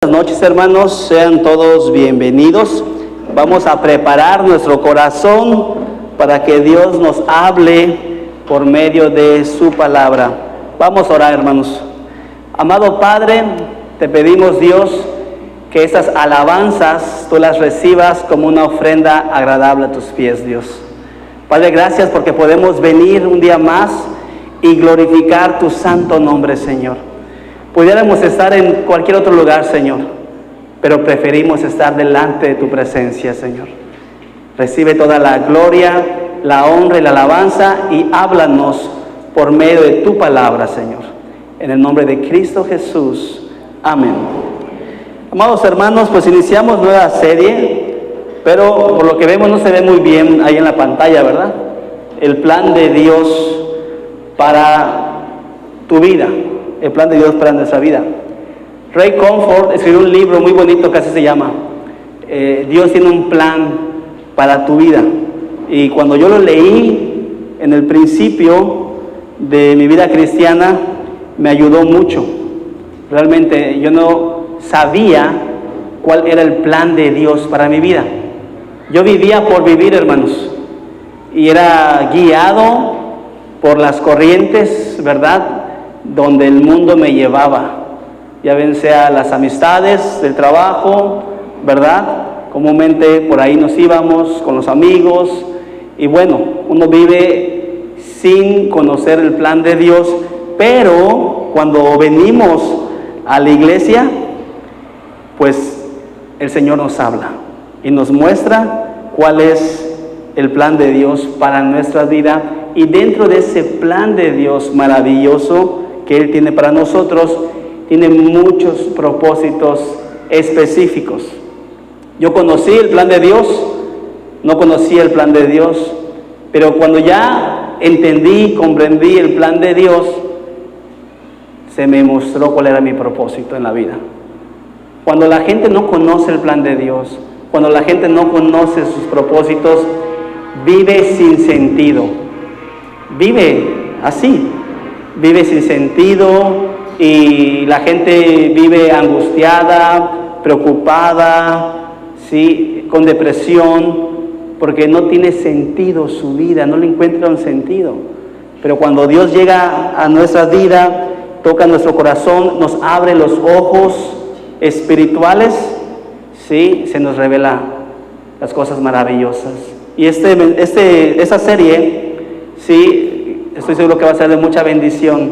Buenas noches, hermanos, sean todos bienvenidos. Vamos a preparar nuestro corazón para que Dios nos hable por medio de su palabra. Vamos a orar, hermanos. Amado Padre, te pedimos, Dios, que estas alabanzas tú las recibas como una ofrenda agradable a tus pies, Dios. Padre, gracias porque podemos venir un día más y glorificar tu santo nombre, Señor. Pudiéramos estar en cualquier otro lugar, Señor, pero preferimos estar delante de tu presencia, Señor. Recibe toda la gloria, la honra y la alabanza y háblanos por medio de tu palabra, Señor. En el nombre de Cristo Jesús. Amén. Amados hermanos, pues iniciamos nueva serie, pero por lo que vemos no se ve muy bien ahí en la pantalla, ¿verdad? El plan de Dios para tu vida. El plan de Dios para nuestra vida. Ray Comfort escribió un libro muy bonito que así se llama. Dios tiene un plan para tu vida. Y cuando yo lo leí en el principio de mi vida cristiana, me ayudó mucho. Realmente yo no sabía cuál era el plan de Dios para mi vida. Yo vivía por vivir, hermanos. Y era guiado por las corrientes, ¿verdad?, donde el mundo me llevaba, ya bien sea las amistades del trabajo, ¿verdad? Comúnmente por ahí nos íbamos con los amigos y bueno, uno vive sin conocer el plan de Dios, pero cuando venimos a la iglesia, pues el Señor nos habla y nos muestra cuál es el plan de Dios para nuestra vida, y dentro de ese plan de Dios maravilloso que Él tiene para nosotros, tiene muchos propósitos específicos. Yo conocí el plan de Dios, no conocía el plan de Dios, pero cuando ya entendí, comprendí el plan de Dios, se me mostró cuál era mi propósito en la vida. Cuando la gente no conoce el plan de Dios, cuando la gente no conoce sus propósitos, vive sin sentido, vive así. Vive sin sentido y la gente vive angustiada, preocupada, ¿sí?, con depresión, porque no tiene sentido su vida, no le encuentra un sentido. Pero cuando Dios llega a nuestra vida, toca nuestro corazón, nos abre los ojos espirituales, ¿sí?, se nos revela las cosas maravillosas. Y esta serie, ¿sí?, estoy seguro que va a ser de mucha bendición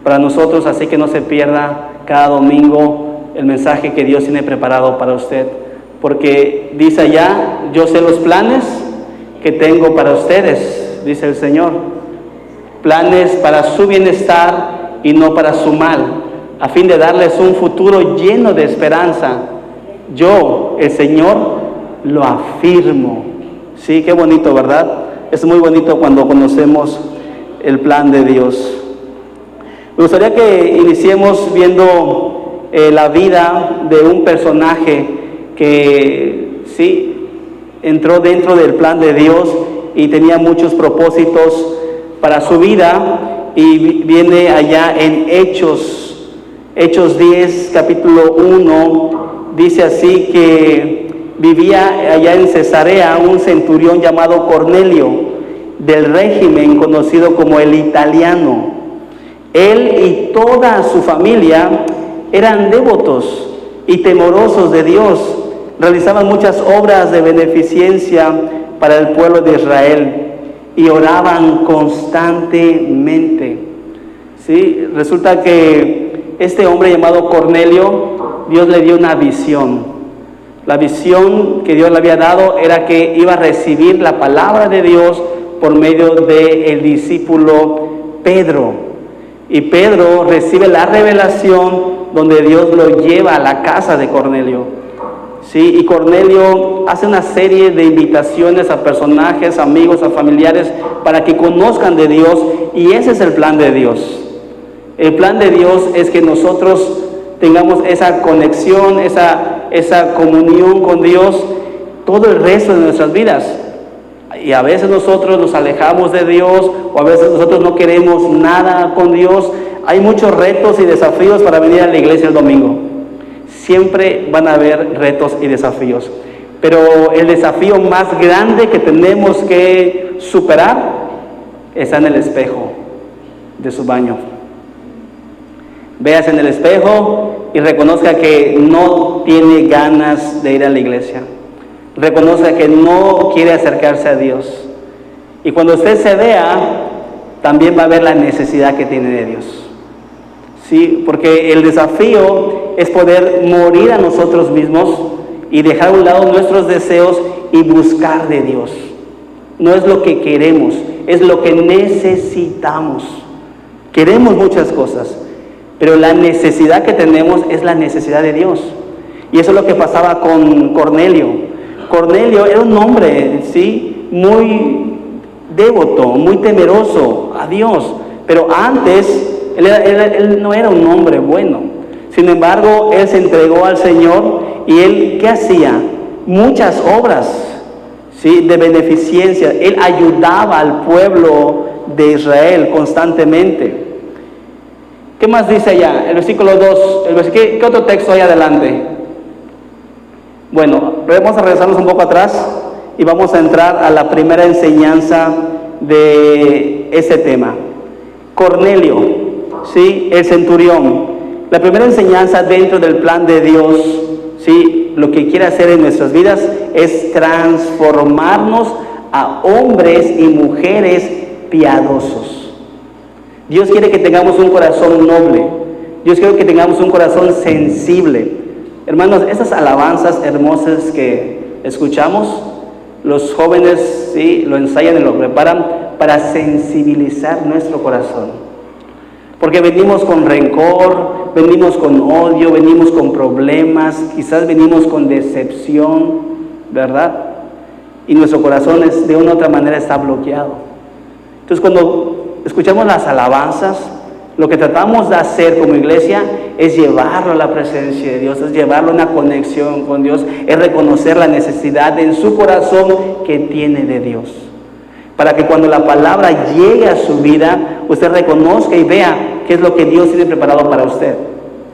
para nosotros, así que no se pierda cada domingo el mensaje que Dios tiene preparado para usted, porque dice allá: yo sé los planes que tengo para ustedes, dice el Señor, planes para su bienestar y no para su mal, a fin de darles un futuro lleno de esperanza. Yo, el Señor, lo afirmo. Sí, qué bonito, ¿verdad? Es muy bonito cuando conocemos el plan de Dios. Me gustaría que iniciemos viendo la vida de un personaje que sí entró dentro del plan de Dios y tenía muchos propósitos para su vida, y viene allá en Hechos 10, capítulo 1, dice así que vivía allá en Cesarea un centurión llamado Cornelio, del régimen conocido como el italiano. Él y toda su familia eran devotos y temorosos de Dios, realizaban muchas obras de beneficencia para el pueblo de Israel y oraban constantemente. ¿Sí? Resulta que este hombre llamado Cornelio, Dios le dio una visión. La visión que Dios le había dado era que iba a recibir la palabra de Dios por medio del discípulo Pedro. Y Pedro recibe la revelación donde Dios lo lleva a la casa de Cornelio. ¿Sí? Y Cornelio hace una serie de invitaciones a personajes, amigos, a familiares, para que conozcan de Dios, y ese es el plan de Dios. El plan de Dios es que nosotros tengamos esa conexión, esa comunión con Dios todo el resto de nuestras vidas. Y a veces nosotros nos alejamos de Dios, o a veces nosotros no queremos nada con Dios. Hay muchos retos y desafíos para venir a la iglesia el domingo. siempre van a haber retos y desafíos. Pero el desafío más grande que tenemos que superar está en el espejo de su baño. Véase en el espejo y reconozca que no tiene ganas de ir a la iglesia. Reconozca que no quiere acercarse a Dios. Y cuando usted se vea, también va a ver la necesidad que tiene de Dios. Sí, porque el desafío es poder morir a nosotros mismos y dejar a un lado nuestros deseos y buscar de Dios. No es lo que queremos, es lo que necesitamos. Queremos muchas cosas, pero la necesidad que tenemos es la necesidad de Dios. Y eso es lo que pasaba con Cornelio. Cornelio era un hombre, ¿sí?, muy devoto, muy temeroso a Dios, pero antes él no era un hombre bueno. Sin embargo, él se entregó al Señor y él, ¿qué hacía? Muchas obras, ¿sí?, de beneficencia. Él ayudaba al pueblo de Israel constantemente. ¿Qué más dice allá? El versículo 2, ¿qué otro texto hay adelante? Bueno, vamos a regresarnos un poco atrás y vamos a entrar a la primera enseñanza de ese tema. Cornelio, ¿sí?, el centurión. La primera enseñanza dentro del plan de Dios, ¿sí?, lo que quiere hacer en nuestras vidas es transformarnos a hombres y mujeres piadosos. Dios quiere que tengamos un corazón noble. Dios quiere que tengamos un corazón sensible. Hermanos, esas alabanzas hermosas que escuchamos, los jóvenes, sí, lo ensayan y lo preparan para sensibilizar nuestro corazón. Porque venimos con rencor, venimos con odio, venimos con problemas, quizás venimos con decepción, ¿verdad? Y nuestro corazón de una u otra manera está bloqueado. Entonces, cuando escuchamos las alabanzas, lo que tratamos de hacer como iglesia es llevarlo a la presencia de Dios, es llevarlo a una conexión con Dios, es reconocer la necesidad en su corazón que tiene de Dios. Para que cuando la palabra llegue a su vida, usted reconozca y vea qué es lo que Dios tiene preparado para usted.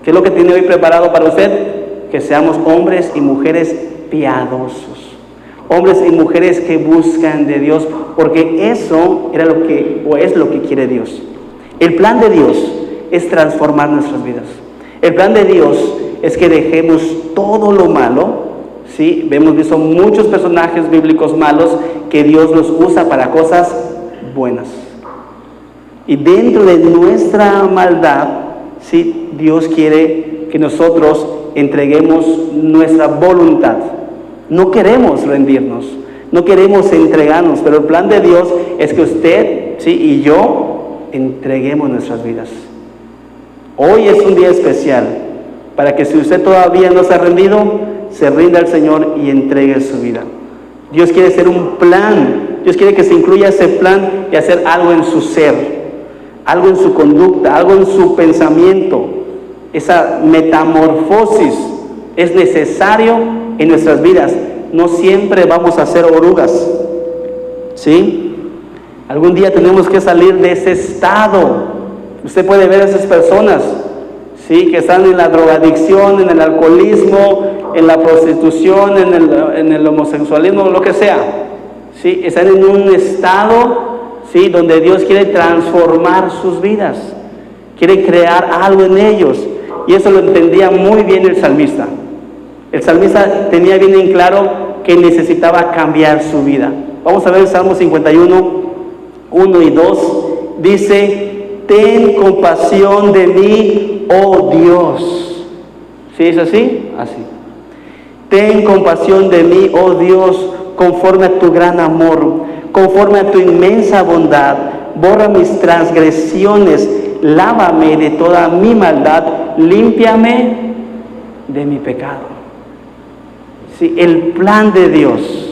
¿Qué es lo que tiene hoy preparado para usted? Que seamos hombres y mujeres piadosos. Hombres y mujeres que buscan de Dios, porque eso era lo que, o es lo que quiere Dios. El plan de Dios es transformar nuestras vidas. El plan de Dios es que dejemos todo lo malo, ¿sí? Hemos visto muchos personajes bíblicos malos que Dios los usa para cosas buenas. Y dentro de nuestra maldad, ¿sí?, Dios quiere que nosotros entreguemos nuestra voluntad. No queremos rendirnos, no queremos entregarnos, pero el plan de Dios es que usted, ¿sí?, y yo entreguemos nuestras vidas. Hoy es un día especial para que, si usted todavía no se ha rendido, se rinda al Señor y entregue su vida. Dios quiere hacer un plan. Dios quiere que se incluya ese plan y hacer algo en su ser, algo en su conducta, algo en su pensamiento. Esa metamorfosis es necesario en nuestras vidas. No siempre vamos a ser orugas, ¿sí? Algún día tenemos que salir de ese estado. Usted puede ver a esas personas, ¿sí?, que están en la drogadicción, en el alcoholismo, en la prostitución, en el homosexualismo, lo que sea, ¿sí? Están en un estado, ¿sí?, donde Dios quiere transformar sus vidas, quiere crear algo en ellos. Y eso lo entendía muy bien el salmista. El salmista tenía bien en claro que necesitaba cambiar su vida. Vamos a ver el Salmo 51, 1 y 2. Dice: ten compasión de mí, oh Dios. ¿Sí es así? Así. Ten compasión de mí, oh Dios, conforme a tu gran amor, conforme a tu inmensa bondad. Borra mis transgresiones, lávame de toda mi maldad, límpiame de mi pecado. ¿Sí? El plan de Dios,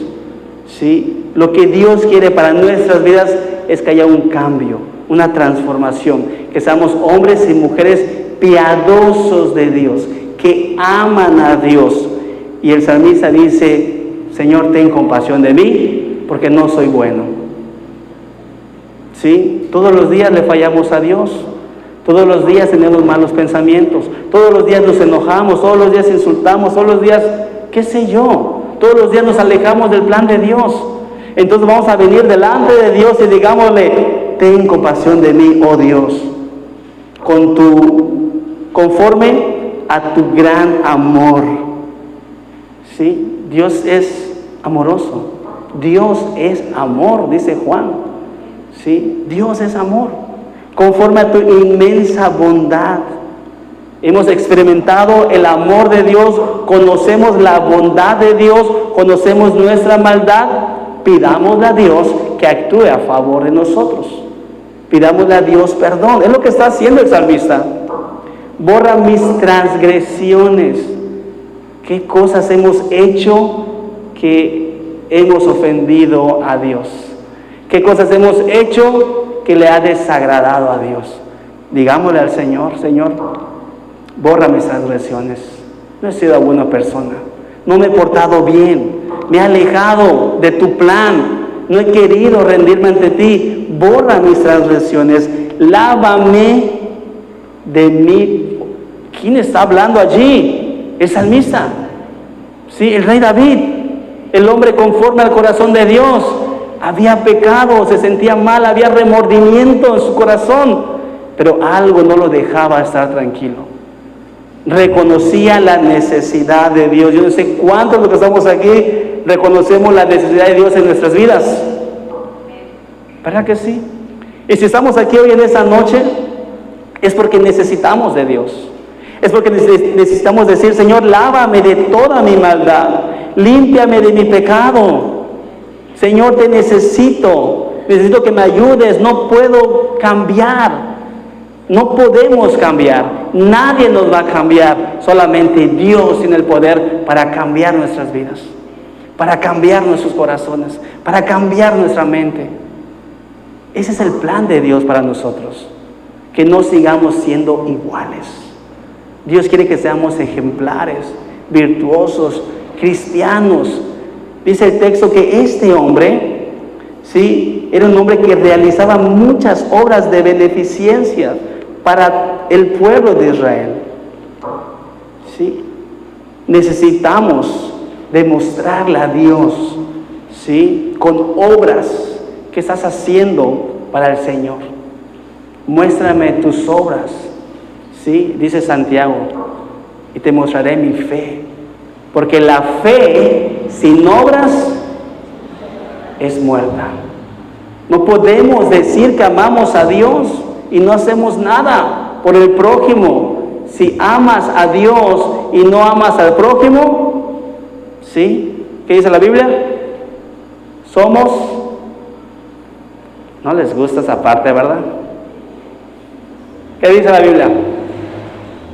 ¿sí?, lo que Dios quiere para nuestras vidas es que haya un cambio, una transformación, que seamos hombres y mujeres piadosos de Dios, que aman a Dios. Y el salmista dice: Señor, ten compasión de mí, porque no soy bueno. ¿Sí? Todos los días le fallamos a Dios. Todos los días tenemos malos pensamientos, todos los días nos enojamos, todos los días insultamos, todos los días, qué sé yo, todos los días nos alejamos del plan de Dios. Entonces vamos a venir delante de Dios y digámosle, ten compasión de mí, oh Dios, conforme a tu gran amor. ¿Sí? Dios es amoroso, Dios es amor, dice Juan. ¿Sí? Dios es amor, conforme a tu inmensa bondad. Hemos experimentado el amor de Dios, conocemos la bondad de Dios, conocemos nuestra maldad. Pidámosle a Dios que actúe a favor de nosotros. Pidámosle a Dios perdón. Es lo que está haciendo el salmista. Borra mis transgresiones. ¿Qué cosas hemos hecho que hemos ofendido a Dios? ¿Qué cosas hemos hecho que le ha desagradado a Dios? Digámosle al Señor, Señor, borra mis transgresiones. No he sido buena persona, no me he portado bien, me he alejado de tu plan, no he querido rendirme ante ti. Borra mis transgresiones, lávame de mí. ¿Quién está hablando allí? El salmista, sí, el rey David, el hombre conforme al corazón de Dios. Había pecado, se sentía mal, había remordimiento en su corazón, pero algo no lo dejaba estar tranquilo. Reconocía la necesidad de Dios. Yo no sé cuántos de los que estamos aquí reconocemos la necesidad de Dios en nuestras vidas. ¿Verdad que sí? Y si estamos aquí hoy en esta noche, es porque necesitamos de Dios. Es porque necesitamos decir, Señor, lávame de toda mi maldad, límpiame de mi pecado. Señor, te necesito que me ayudes, no puedo cambiar. No podemos cambiar, nadie nos va a cambiar, solamente Dios tiene el poder para cambiar nuestras vidas, para cambiar nuestros corazones, para cambiar nuestra mente. Ese es el plan de Dios para nosotros, que no sigamos siendo iguales. Dios quiere que seamos ejemplares, virtuosos, cristianos. Dice el texto que este hombre, sí, era un hombre que realizaba muchas obras de beneficencia para el pueblo de Israel. ¿Sí? Necesitamos demostrarle a Dios, ¿sí?, con obras que estás haciendo para el Señor. Muéstrame tus obras, ¿sí?, dice Santiago, y te mostraré mi fe. Porque la fe sin obras es muerta. No podemos decir que amamos a Dios y no hacemos nada por el prójimo. Si amas a Dios y no amas al prójimo, ¿sí? ¿Qué dice la Biblia? Somos, no les gusta esa parte, ¿verdad? ¿Qué dice la Biblia?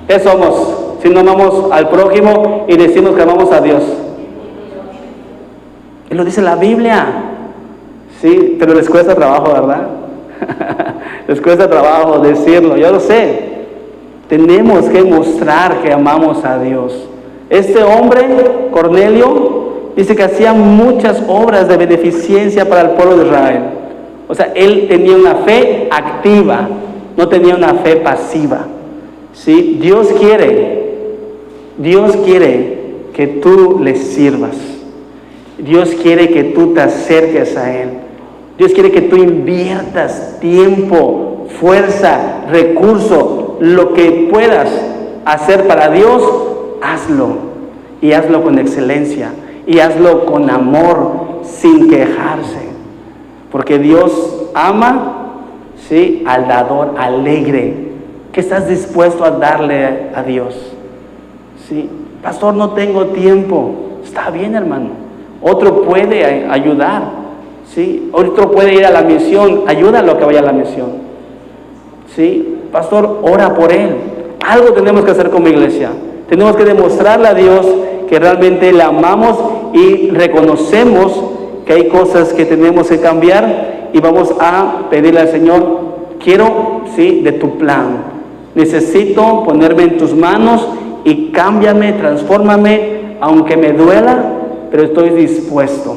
¿Qué somos si no amamos al prójimo y decimos que amamos a Dios? Y lo dice la Biblia. Sí, pero les cuesta trabajo, ¿verdad? Les cuesta trabajo decirlo, yo lo sé. Tenemos que mostrar que amamos a Dios. Este hombre, Cornelio, dice que hacía muchas obras de beneficencia para el pueblo de Israel. O sea, él tenía una fe activa, no tenía una fe pasiva. ¿Sí? Dios quiere que tú le sirvas. Dios quiere que tú te acerques a Él. Dios quiere que tú inviertas tiempo, fuerza, recurso, lo que puedas hacer para Dios, hazlo. Y hazlo con excelencia. Y hazlo con amor, sin quejarse. Porque Dios ama, ¿sí?, al dador alegre. ¿Qué estás dispuesto a darle a Dios? ¿Sí? Pastor, no tengo tiempo. Está bien, hermano. Otro puede ayudar. ¿Sí? Otro puede ir a la misión. Ayúdalo a que vaya a la misión. ¿Sí? Pastor, ora por él. Algo tenemos que hacer como iglesia. Tenemos que demostrarle a Dios que realmente le amamos y reconocemos que hay cosas que tenemos que cambiar y vamos a pedirle al Señor, quiero, ¿sí?, de tu plan. Necesito ponerme en tus manos y cámbiame, transfórmame, aunque me duela, pero estoy dispuesto.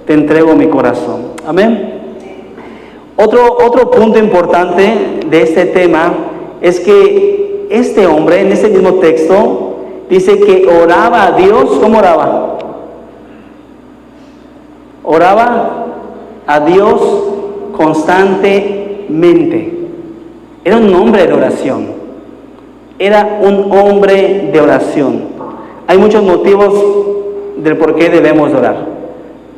Te entrego mi corazón. Amén. Otro punto importante de este tema es que este hombre, en ese mismo texto, dice que oraba a Dios. ¿Cómo oraba? Oraba a Dios constantemente. Era un hombre de oración. Era un hombre de oración. Hay muchos motivos del por qué debemos orar.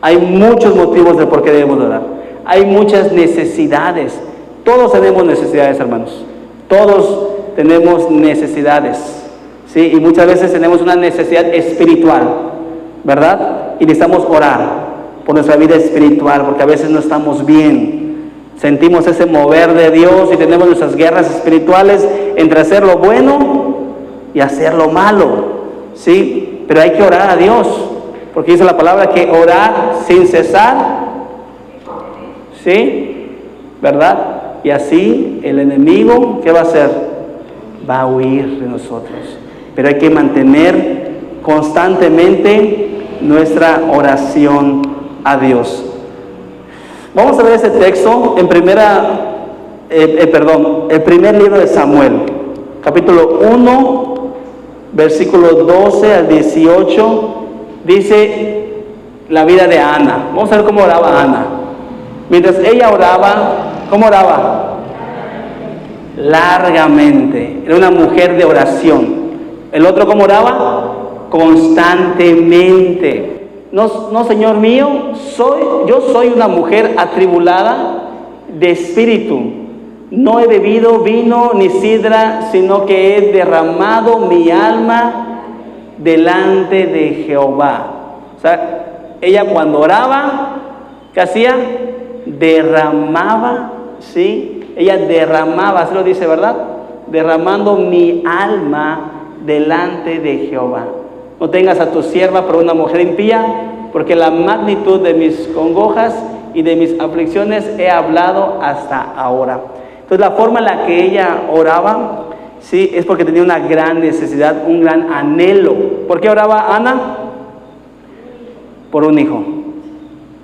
Hay muchos motivos del por qué debemos orar. Hay muchas necesidades. Todos tenemos necesidades, hermanos. Todos tenemos necesidades. ¿Sí? Y muchas veces tenemos una necesidad espiritual, ¿verdad? Y necesitamos orar por nuestra vida espiritual, porque a veces no estamos bien. Sentimos ese mover de Dios y tenemos nuestras guerras espirituales entre hacer lo bueno y hacer lo malo, ¿sí? Pero hay que orar a Dios, porque dice la palabra que orar sin cesar, ¿sí? ¿Verdad? Y así el enemigo, ¿qué va a hacer? Va a huir de nosotros. Pero hay que mantener constantemente nuestra oración a Dios. Vamos a ver ese texto en el primer libro de Samuel, capítulo 1, versículos 12 al 18, dice la vida de Ana. Vamos a ver cómo oraba Ana. Mientras ella oraba, ¿cómo oraba? Largamente. Era una mujer de oración. El otro, ¿cómo oraba? Constantemente. No, Señor mío, yo soy una mujer atribulada de espíritu. No he bebido vino ni sidra, sino que he derramado mi alma delante de Jehová. O sea, ella cuando oraba, ¿qué hacía? Derramaba, ¿sí? Ella derramaba, así lo dice, ¿verdad? Derramando mi alma delante de Jehová. No tengas a tu sierva por una mujer impía, porque la magnitud de mis congojas y de mis aflicciones he hablado hasta ahora. Entonces la forma en la que ella oraba, sí, es porque tenía una gran necesidad, un gran anhelo. ¿Por qué oraba Ana? Por un hijo.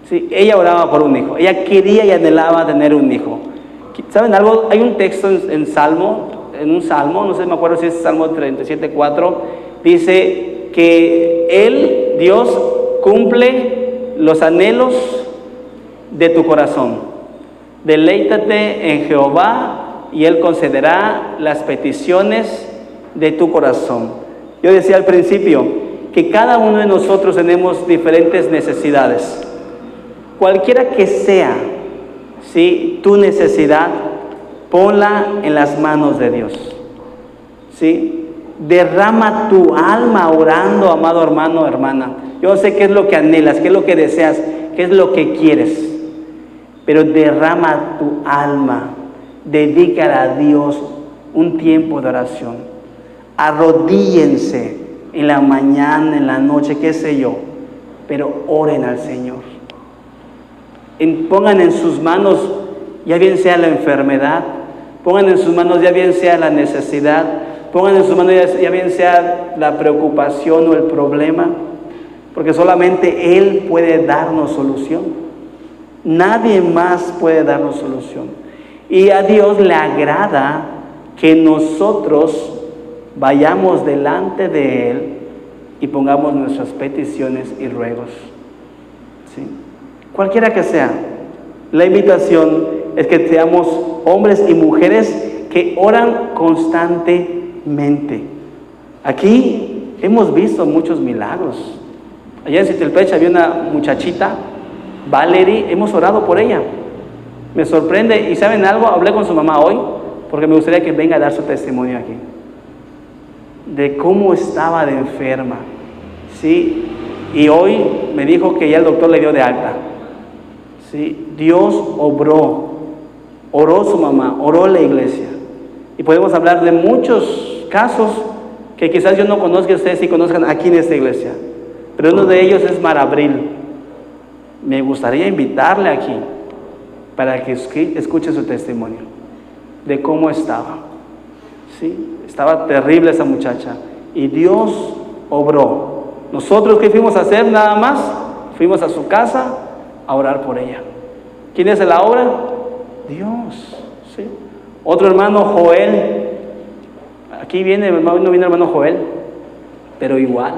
Sí, ella oraba por un hijo. Ella quería y anhelaba tener un hijo. ¿Saben algo? Hay un texto en un salmo, no sé, me acuerdo si es Salmo 37:4, dice que Dios cumple los anhelos de tu corazón. Deleítate en Jehová y Él concederá las peticiones de tu corazón. Yo decía al principio que cada uno de nosotros tenemos diferentes necesidades. Cualquiera que sea, ¿sí?, tu necesidad, ponla en las manos de Dios, ¿sí? Derrama tu alma orando, amado hermano, hermana. Yo sé qué es lo que anhelas, qué es lo que deseas, qué es lo que quieres, pero derrama tu alma, dedícala a Dios un tiempo de oración. Arrodíllense en la mañana, en la noche, qué sé yo, pero oren al Señor. Pongan en sus manos, ya bien sea la enfermedad, pongan en sus manos ya bien sea la necesidad, pongan en sus manos ya bien sea la preocupación o el problema, porque solamente Él puede darnos solución. Nadie más puede darnos solución. Y a Dios le agrada que nosotros vayamos delante de Él y pongamos nuestras peticiones y ruegos, ¿sí? Cualquiera que sea, la invitación es que seamos hombres y mujeres que oran constantemente. Aquí hemos visto muchos milagros. Allá en Citilpecha había una muchachita, Valerie, hemos orado por ella. Me sorprende, y ¿saben algo? Hablé con su mamá hoy, porque me gustaría que venga a dar su testimonio aquí, de cómo estaba de enferma, ¿sí? Y hoy me dijo que ya el doctor le dio de alta, ¿sí? Dios oró su mamá, oró la iglesia. Y podemos hablar de muchos casos que quizás yo no conozca, ustedes sí conozcan aquí en esta iglesia, pero uno de ellos es Marabril. Me gustaría invitarle aquí para que escuche su testimonio de cómo estaba, ¿sí? Estaba terrible esa muchacha y Dios obró. Nosotros, ¿qué fuimos a hacer? Nada más fuimos a su casa a orar por ella. ¿Quién es la obra? Dios, ¿sí? Otro hermano, Joel, Aquí viene, no viene el hermano Joel, pero igual.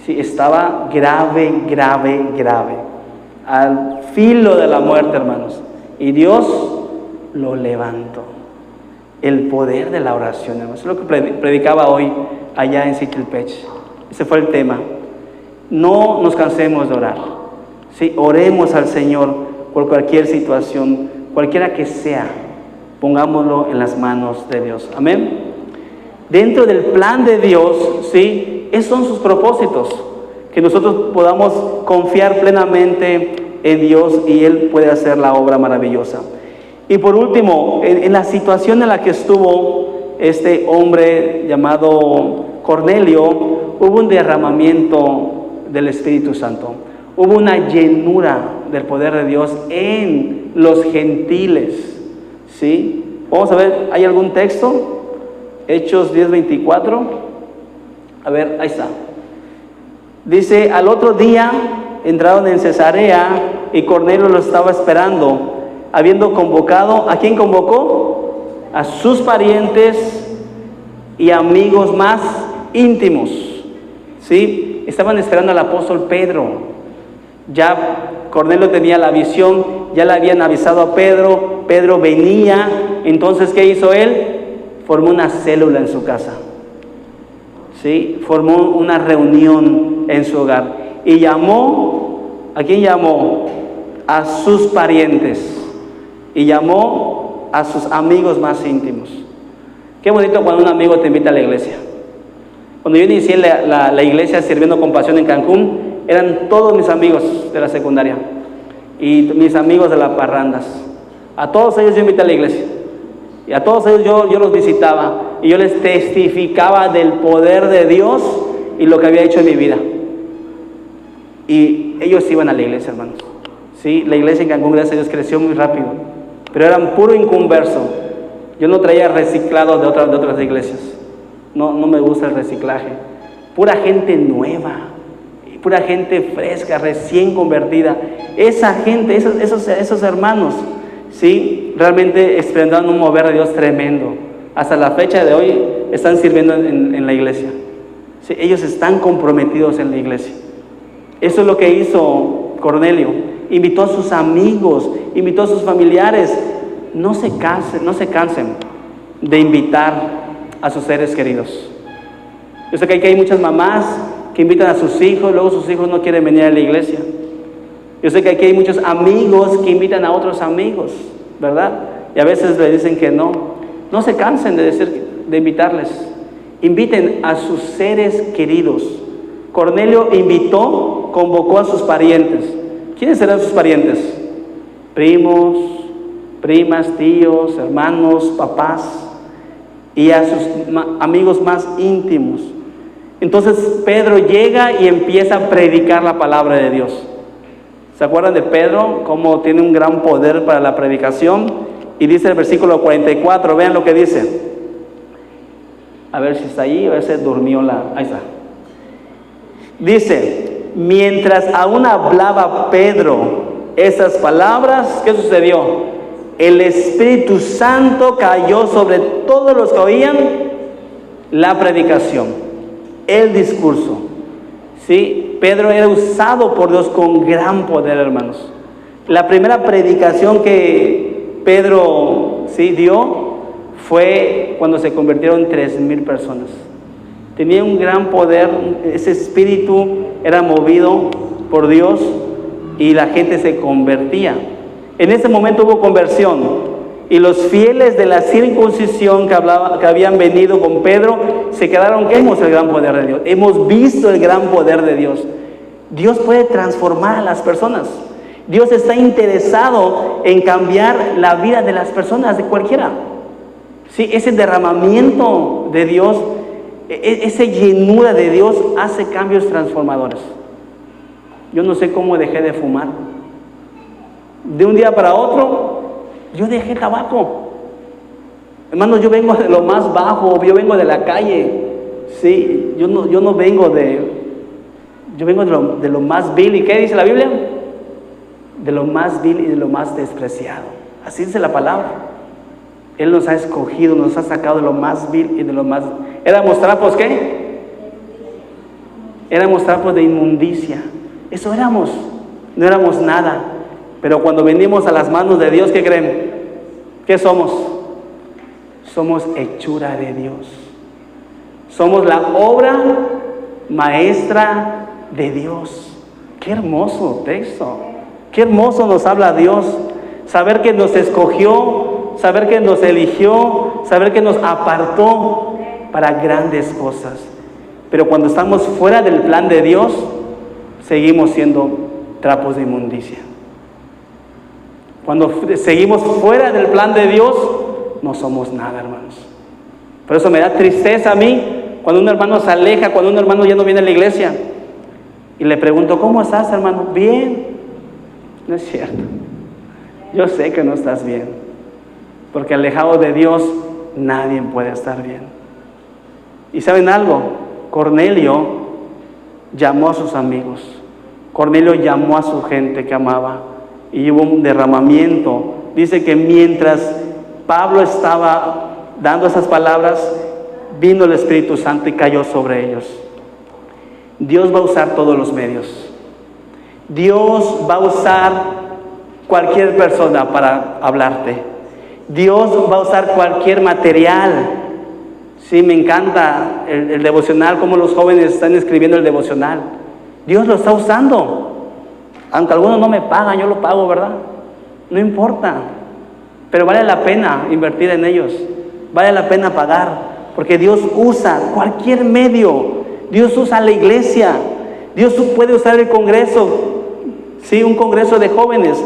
Sí, estaba grave, al filo de la muerte, hermanos. Y Dios lo levantó. El poder de la oración, hermanos. Eso es lo que predicaba hoy allá en Siquilpech. Ese fue el tema. No nos cansemos de orar. Sí, oremos al Señor por cualquier situación, cualquiera que sea. Pongámoslo en las manos de Dios. Amén. Dentro del plan de Dios, sí, esos son sus propósitos. Que nosotros podamos confiar plenamente en Dios y Él puede hacer la obra maravillosa. Y por último, en la situación en la que estuvo este hombre llamado Cornelio, hubo un derramamiento del Espíritu Santo. Hubo una llenura del poder de Dios en los gentiles. ¿Sí? Vamos a ver, ¿hay algún texto? Hechos 10:24. A ver, ahí está. Dice, al otro día entraron en Cesarea y Cornelio lo estaba esperando, habiendo convocado, ¿a quién convocó? A sus parientes y amigos más íntimos. ¿Sí? Estaban esperando al apóstol Pedro. Ya Cornelio tenía la visión, ya le habían avisado a Pedro, Pedro venía. Entonces, ¿qué hizo él? Formó una célula en su casa. ¿Sí? Formó una reunión en su hogar y llamó, ¿a quién llamó? A sus parientes y llamó a sus amigos más íntimos. Qué bonito cuando un amigo te invita a la iglesia. Cuando yo inicié la iglesia sirviendo con pasión en Cancún, eran todos mis amigos de la secundaria y mis amigos de las parrandas. A todos ellos yo invité a la iglesia. Y a todos ellos yo los visitaba y yo les testificaba del poder de Dios y lo que había hecho en mi vida. Y ellos iban a la iglesia, hermanos. Sí, la iglesia en Cancún, gracias a Dios, creció muy rápido. Pero eran puro inconverso. Yo no traía reciclado de otras iglesias. No me gusta el reciclaje. Pura gente nueva, pura gente fresca, recién convertida. Esa gente, esos hermanos, sí, realmente experimentaron un mover de Dios tremendo. Hasta la fecha de hoy están sirviendo en la iglesia. Sí, ellos están comprometidos en la iglesia. Eso es lo que hizo Cornelio. Invitó a sus amigos, invitó a sus familiares. No se cansen de invitar a sus seres queridos. Yo sé que hay muchas mamás que invitan a sus hijos, luego sus hijos no quieren venir a la iglesia. Yo sé que aquí hay muchos amigos que invitan a otros amigos, ¿verdad? Y a veces le dicen que no. No se cansen de invitarles. Inviten a sus seres queridos. Cornelio invitó, convocó a sus parientes. ¿Quiénes serán sus parientes? Primos, primas, tíos, hermanos, papás y a sus amigos más íntimos. Entonces Pedro llega y empieza a predicar la palabra de Dios. ¿Se acuerdan de Pedro? Cómo tiene un gran poder para la predicación. Y dice el versículo 44, vean lo que dice. A ver si está ahí, a ver si durmió ahí está. Dice, mientras aún hablaba Pedro esas palabras, ¿qué sucedió? El Espíritu Santo cayó sobre todos los que oían la predicación, el discurso. ¿Sí? Pedro era usado por Dios con gran poder, hermanos. La primera predicación que Pedro dio fue cuando se convirtieron 3,000 personas. Tenía un gran poder, ese espíritu era movido por Dios y la gente se convertía. En ese momento hubo conversión y los fieles de la circuncisión que habían venido con Pedro se quedaron, que vimos el gran poder de Dios, hemos visto el gran poder de Dios. Dios puede transformar a las personas. Dios está interesado en cambiar la vida de las personas, de cualquiera. Sí, ese derramamiento de Dios, esa llenura de Dios hace cambios transformadores. Yo no sé cómo dejé de fumar. De un día para otro, yo dejé tabaco. Hermanos, yo vengo de lo más bajo, yo vengo de la calle. Sí, yo no vengo yo vengo de lo más vil. ¿Y qué dice la Biblia? De lo más vil y de lo más despreciado. Así dice la palabra. Él nos ha escogido, nos ha sacado de lo más vil y de lo más... ¿Éramos trapos qué? Éramos trapos de inmundicia. Eso éramos. No éramos nada. Pero cuando venimos a las manos de Dios, ¿qué creen? ¿Qué somos? Somos hechura de Dios. Somos la obra maestra de Dios. Qué hermoso texto. Qué hermoso nos habla Dios. Saber que nos escogió, saber que nos eligió, saber que nos apartó para grandes cosas. Pero cuando estamos fuera del plan de Dios, seguimos siendo trapos de inmundicia. Cuando seguimos fuera del plan de Dios, no somos nada, hermanos. Por eso me da tristeza a mí cuando un hermano se aleja, cuando un hermano ya no viene a la iglesia. Y le pregunto, ¿cómo estás, hermano? Bien. No es cierto. Yo sé que no estás bien. Porque alejado de Dios, nadie puede estar bien. ¿Y saben algo? Cornelio llamó a sus amigos. Cornelio llamó a su gente que amaba. Y hubo un derramamiento. Dice que mientras Pablo estaba dando esas palabras, vino el Espíritu Santo y cayó sobre ellos. Dios va a usar todos los medios. Dios va a usar cualquier persona para hablarte. Dios va a usar cualquier material. Sí, me encanta el devocional, cómo los jóvenes están escribiendo el devocional. Dios lo está usando. Aunque algunos no me pagan, yo lo pago, ¿verdad? No importa. Pero vale la pena invertir en ellos. Vale la pena pagar. Porque Dios usa cualquier medio. Dios usa la iglesia. Dios puede usar el congreso. Sí, un congreso de jóvenes.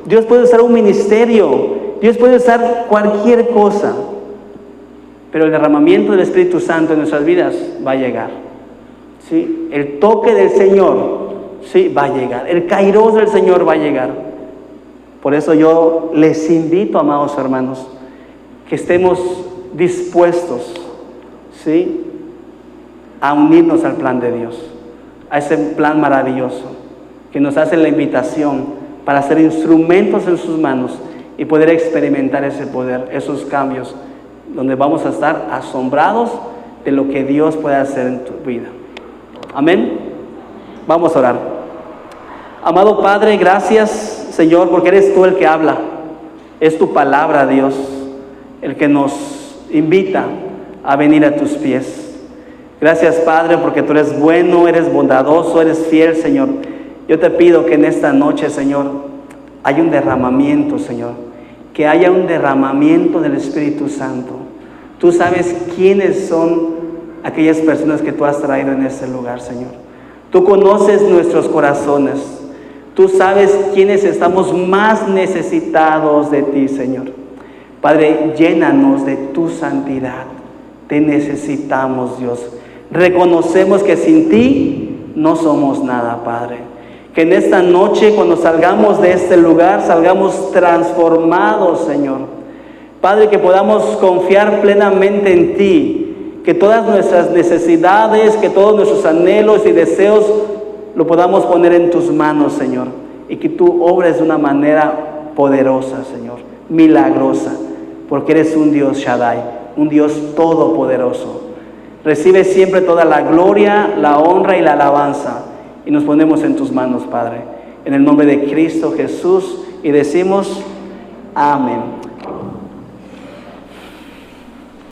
Dios puede usar un ministerio. Dios puede usar cualquier cosa. Pero el derramamiento del Espíritu Santo en nuestras vidas va a llegar. ¿Sí? El toque del Señor, sí, va a llegar. El kairos del Señor va a llegar. Por eso yo les invito, amados hermanos, que estemos dispuestos, ¿sí?, a unirnos al plan de Dios, a ese plan maravilloso que nos hace la invitación para ser instrumentos en sus manos y poder experimentar ese poder, esos cambios, donde vamos a estar asombrados de lo que Dios puede hacer en tu vida. Amén. Vamos a orar. Amado Padre, gracias, Señor, porque eres tú el que habla. Es tu palabra, Dios, el que nos invita a venir a tus pies. Gracias, Padre, porque tú eres bueno, eres bondadoso, eres fiel, Señor. Yo te pido que en esta noche, Señor, haya un derramamiento, Señor. Que haya un derramamiento del Espíritu Santo. Tú sabes quiénes son aquellas personas que tú has traído en este lugar, Señor. Tú conoces nuestros corazones. Tú sabes quiénes estamos más necesitados de ti, Señor. Padre, llénanos de tu santidad. Te necesitamos, Dios. Reconocemos que sin ti no somos nada, Padre. Que en esta noche, cuando salgamos de este lugar, salgamos transformados, Señor. Padre, que podamos confiar plenamente en ti. Que todas nuestras necesidades, que todos nuestros anhelos y deseos lo podamos poner en tus manos, Señor. Y que tú obres de una manera poderosa, Señor. Milagrosa. Porque eres un Dios Shaddai, un Dios todopoderoso. Recibe siempre toda la gloria, la honra y la alabanza. Y nos ponemos en tus manos, Padre. En el nombre de Cristo Jesús. Y decimos, amén.